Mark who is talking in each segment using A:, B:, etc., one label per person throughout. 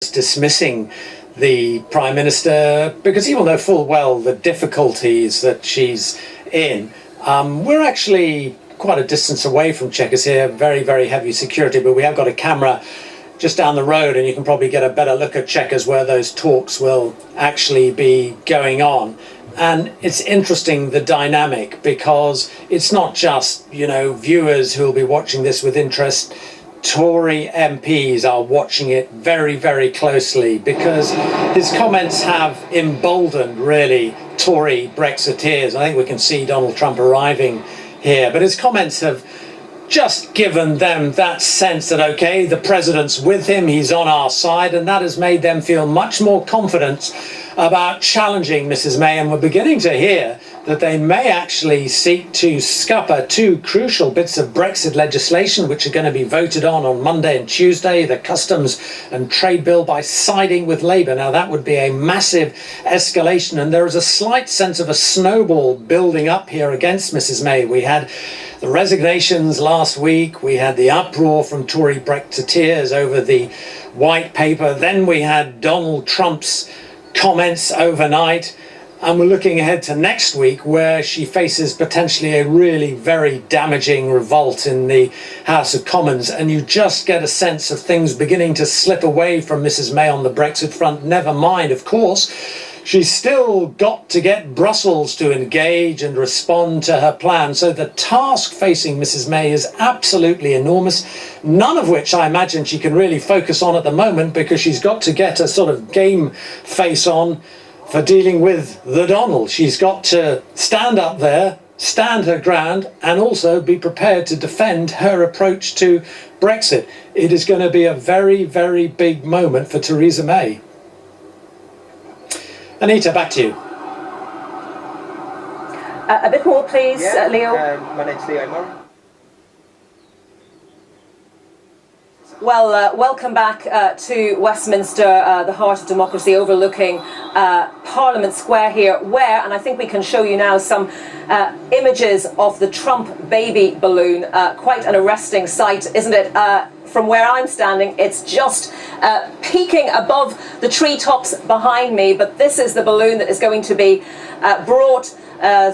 A: almost dismissing the Prime Minister because he will know full well the difficulties that she's in. We're actually quite a distance away from Chequers here, very, very heavy security, but we have got a camera just down the road and you can probably get a better look at Chequers where those talks will actually be going on. And it's interesting, the dynamic, because it's not just, you know, viewers who will be watching this with interest. Tory MPs are watching it very, very closely because his comments have emboldened, really, Tory Brexiteers. I think we can see Donald Trump arriving here, but his comments have just given them that sense that, okay, the president's with him, he's on our side, and that has made them feel much more confident about challenging Mrs May. And we're beginning to hear that they may actually seek to scupper two crucial bits of Brexit legislation which are going to be voted on Monday and Tuesday, the customs and trade bill, by siding with Labour. Now that would be a massive escalation, and there is a slight sense of a snowball building up here against Mrs May. We had the resignations last week, we had the uproar from Tory Brexiteers over the white paper, then we had Donald Trump's comments overnight, and we're looking ahead to next week where she faces potentially a really very damaging revolt in the House of Commons, and you just get a sense of things beginning to slip away from Mrs May on the Brexit front. Never mind, of course, she's still got to get Brussels to engage and respond to her plan. So the task facing Mrs May is absolutely enormous, none of which I imagine she can really focus on at the moment because she's got to get a sort of game face on for dealing with the Donald. She's got to stand up there, stand her ground, and also be prepared to defend her approach to Brexit. It is going to be a very, very big moment for Theresa May. Anita, back to you.
B: A bit more, please,
C: Yeah,
B: Leo.
C: My name's Leo Murray.
B: Well, welcome back to Westminster, the heart of democracy, overlooking Parliament Square here, where, and I think we can show you now some images of the Trump baby balloon. Quite an arresting sight, isn't it? From where I'm standing, it's just peeking above the treetops behind me, but this is the balloon that is going to be brought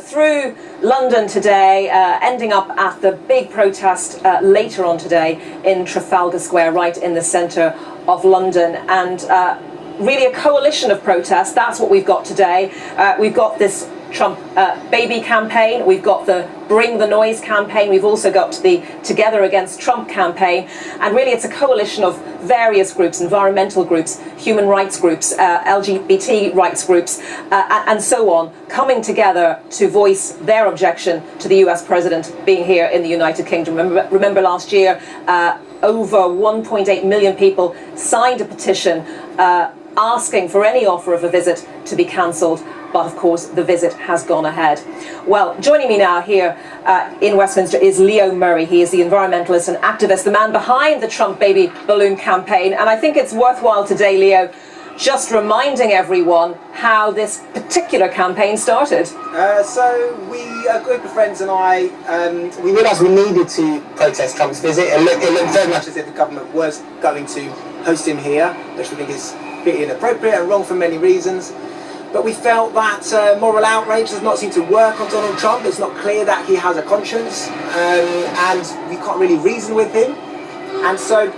B: through London today, ending up at the big protest later on today in Trafalgar Square, right in the centre of London. And really a coalition of protests, that's what we've got today. We've got this Trump baby campaign, we've got the Bring the Noise campaign, we've also got the Together Against Trump campaign, and really it's a coalition of various groups, environmental groups, human rights groups, LGBT rights groups, and so on, coming together to voice their objection to the US president being here in the United Kingdom. Remember last year, over 1.8 million people signed a petition asking for any offer of a visit to be cancelled. But of course, the visit has gone ahead. Well, joining me now here in Westminster is Leo Murray. He is the environmentalist and activist, the man behind the Trump baby balloon campaign. And I think it's worthwhile today, Leo, just reminding everyone how this particular campaign started.
C: So a group of friends and I, we realised we needed to protest Trump's visit. It looked very much as if the government was going to host him here, which we think is pretty inappropriate and wrong for many reasons. But we felt that moral outrage does not seem to work on Donald Trump. It's not clear that he has a conscience, and we can't really reason with him. And so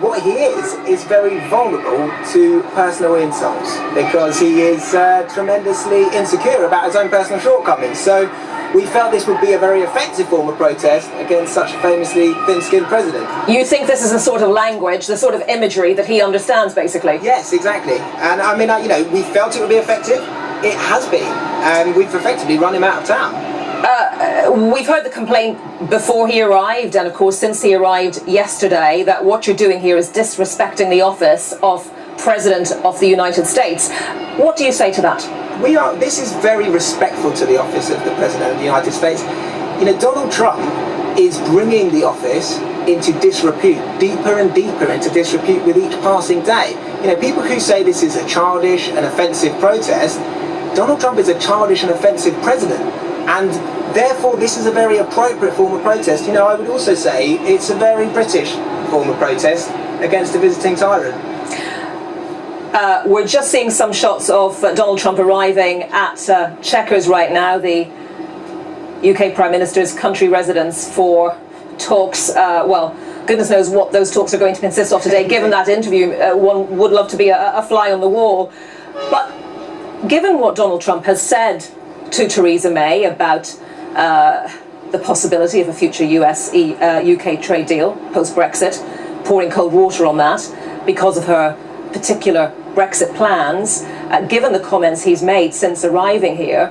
C: what he is very vulnerable to personal insults because he is tremendously insecure about his own personal shortcomings. So we felt this would be a very effective form of protest against such a famously thin-skinned president. You
B: think this is the sort of language, the sort of imagery that he understands, basically?
C: Yes, exactly. And I mean, we felt it would be effective. It has been. And we've effectively run him out of town.
B: We've heard the complaint before he arrived, and of course since he arrived yesterday, that what you're doing here is disrespecting the office of President of the United States. What do you say to that?
C: This is very respectful to the office of the President of the United States. Donald Trump is bringing the office into disrepute, deeper and deeper into disrepute with each passing day. People who say this is a childish and offensive protest, Donald Trump is a childish and offensive president. And therefore, this is a very appropriate form of protest. I would also say it's a very British form of protest against a visiting tyrant.
B: We're just seeing some shots of Donald Trump arriving at Chequers right now, the UK Prime Minister's country residence, for talks. Well, goodness knows what those talks are going to consist of today. Given that interview, one would love to be a fly on the wall. But given what Donald Trump has said to Theresa May about the possibility of a future US-UK trade deal post-Brexit, pouring cold water on that because of her particular Brexit plans, given the comments he's made since arriving here,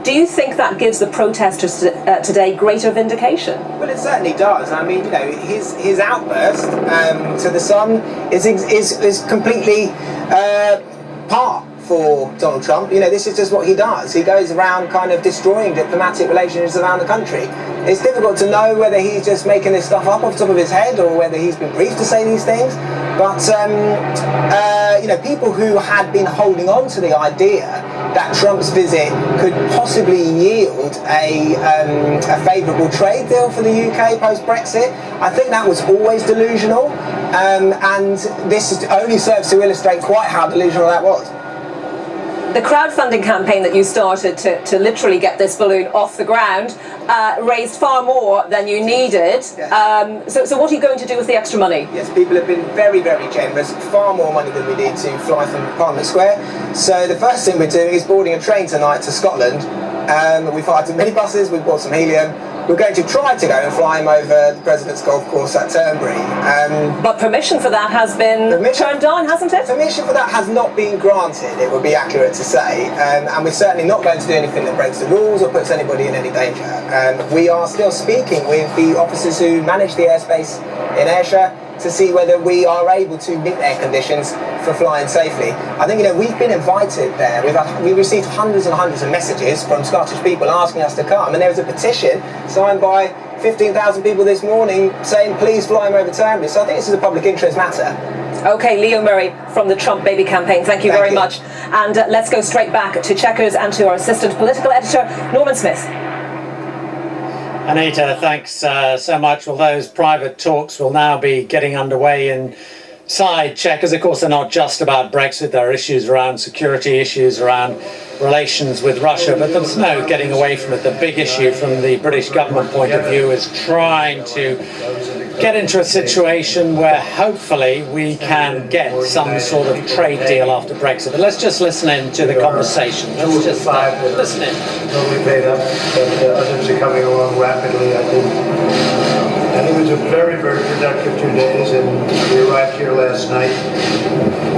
B: do you think that gives the protesters today greater vindication?
C: Well, it certainly does. I mean, you know, his outburst to the Sun is completely par for Donald Trump. You know, this is just what he does. He goes around kind of destroying diplomatic relations around the country. It's difficult to know whether he's just making this stuff up off the top of his head or whether he's been briefed to say these things. But, you know, people who had been holding on to the idea that Trump's visit could possibly yield a favourable trade deal for the UK post-Brexit, I think that was always delusional. And this only serves to illustrate quite how delusional that was.
B: The crowdfunding campaign that you started to literally get this balloon off the ground raised far more than you needed.
C: Yes.
B: So what are you going to do with the extra money?
C: Yes, people have been very, very generous, far more money than we need to fly from Parliament Square. So the first thing we're doing is boarding a train tonight to Scotland. We've hired some minibuses, we've bought some helium. We're going to try to go and fly him over the President's Golf Course at Turnberry.
B: But permission for that has been turned down, hasn't it?
C: Permission for that has not been granted, it would be accurate to say. And we're certainly not going to do anything that breaks the rules or puts anybody in any danger. We are still speaking with the officers who manage the airspace in Ayrshire to see whether we are able to meet their conditions for flying safely. I think, you know, we've been invited there. We've received hundreds and hundreds of messages from Scottish people asking us to come, and there was a petition signed by 15,000 people this morning saying please fly them over Turnberry. So I think this is a public interest matter.
B: Okay, Leo Murray from the Trump Baby Campaign, thank you very much. And let's go straight back to Chequers and to our assistant political editor, Norman Smith.
A: Anita, thanks so much. Well, those private talks will now be getting underway inside Chequers. Of course, they're not just about Brexit. There are issues around security, issues around relations with Russia, but there's no getting away from it. The big issue from the British government point of view is trying to get into a situation where hopefully we can get some sort of trade deal after Brexit. But let's just listen in to the conversation. Let's just listen in.
D: Totally made up, but others are coming along rapidly, I think. And it was a very, very productive 2 days, and we arrived here last night.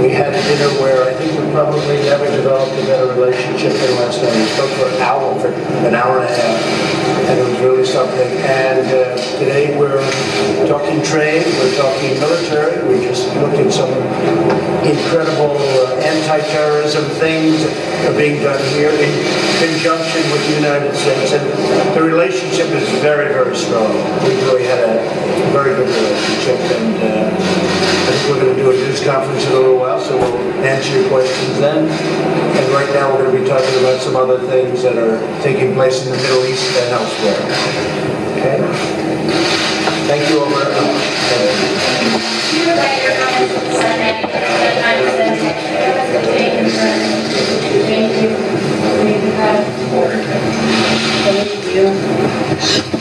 D: We had a dinner where I think we probably never developed a better relationship than last night. We spoke for an hour and a half, and it was really something. And today we're talking trade, we're talking military. We just looked at some incredible anti-terrorism things that are being done here in conjunction with the United States. And the relationship is very, very strong. We really had a very good relationship, and I think we're going to do a news conference in a little while, so we'll answer your questions then. And right now we're going to be talking about some other things that are taking place in the Middle East and elsewhere. Okay? Thank you all very much.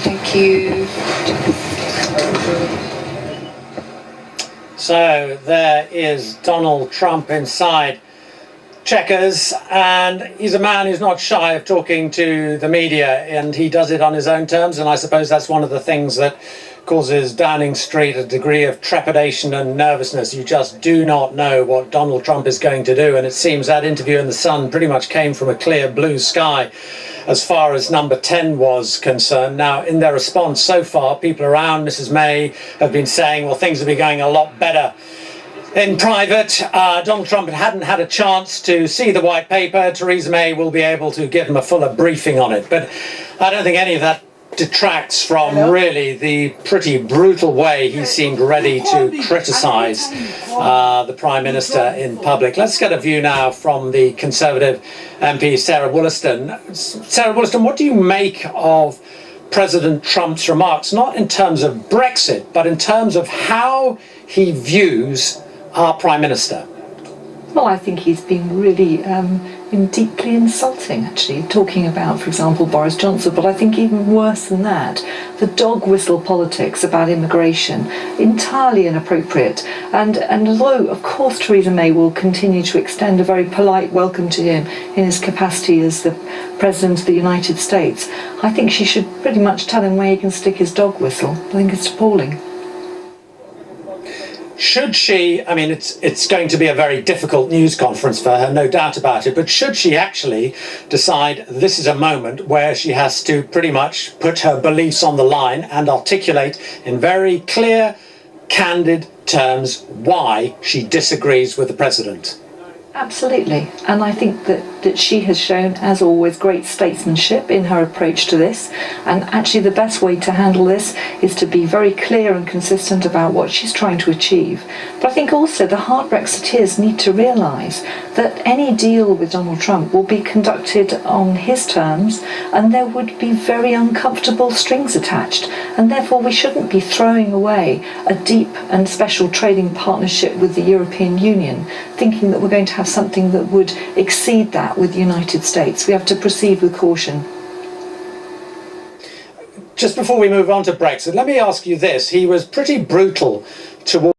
E: Thank you.
A: So there is Donald Trump inside Chequers, and he's a man who's not shy of talking to the media, and he does it on his own terms, and I suppose that's one of the things that causes Downing Street a degree of trepidation and nervousness. You just do not know what Donald Trump is going to do, and it seems that interview in The Sun pretty much came from a clear blue sky as far as number 10 was concerned. Now, in their response so far, people around Mrs May have been saying, well, things will be going a lot better in private. Donald Trump hadn't had a chance to see the white paper. Theresa May will be able to give him a fuller briefing on it. But I don't think any of that detracts from really the pretty brutal way he seemed ready to criticise the Prime Minister in public. Let's get a view now from the Conservative MP Sarah Wollaston. Sarah Wollaston, what do you make of President Trump's remarks, not in terms of Brexit, but in terms of how he views our Prime Minister?
E: Well, I think he's been really deeply insulting, actually, talking about, for example, Boris Johnson, but I think even worse than that, the dog whistle politics about immigration, entirely inappropriate. And although, of course, Theresa May will continue to extend a very polite welcome to him in his capacity as the President of the United States, I think she should pretty much tell him where he can stick his dog whistle. I think it's appalling.
A: Should she, I mean, it's going to be a very difficult news conference for her, no doubt about it, but should she actually decide this is a moment where she has to pretty much put her beliefs on the line and articulate in very clear, candid terms why she disagrees with the president?
E: Absolutely, and I think that she has shown, as always, great statesmanship in her approach to this, and actually the best way to handle this is to be very clear and consistent about what she's trying to achieve. But I think also the hard Brexiteers need to realise that any deal with Donald Trump will be conducted on his terms, and there would be very uncomfortable strings attached, and therefore we shouldn't be throwing away a deep and special trading partnership with the European Union, thinking that we're going to have something that would exceed that with the United States. We have to proceed with caution.
A: Just before we move on to Brexit, let me ask you this. He was pretty brutal towards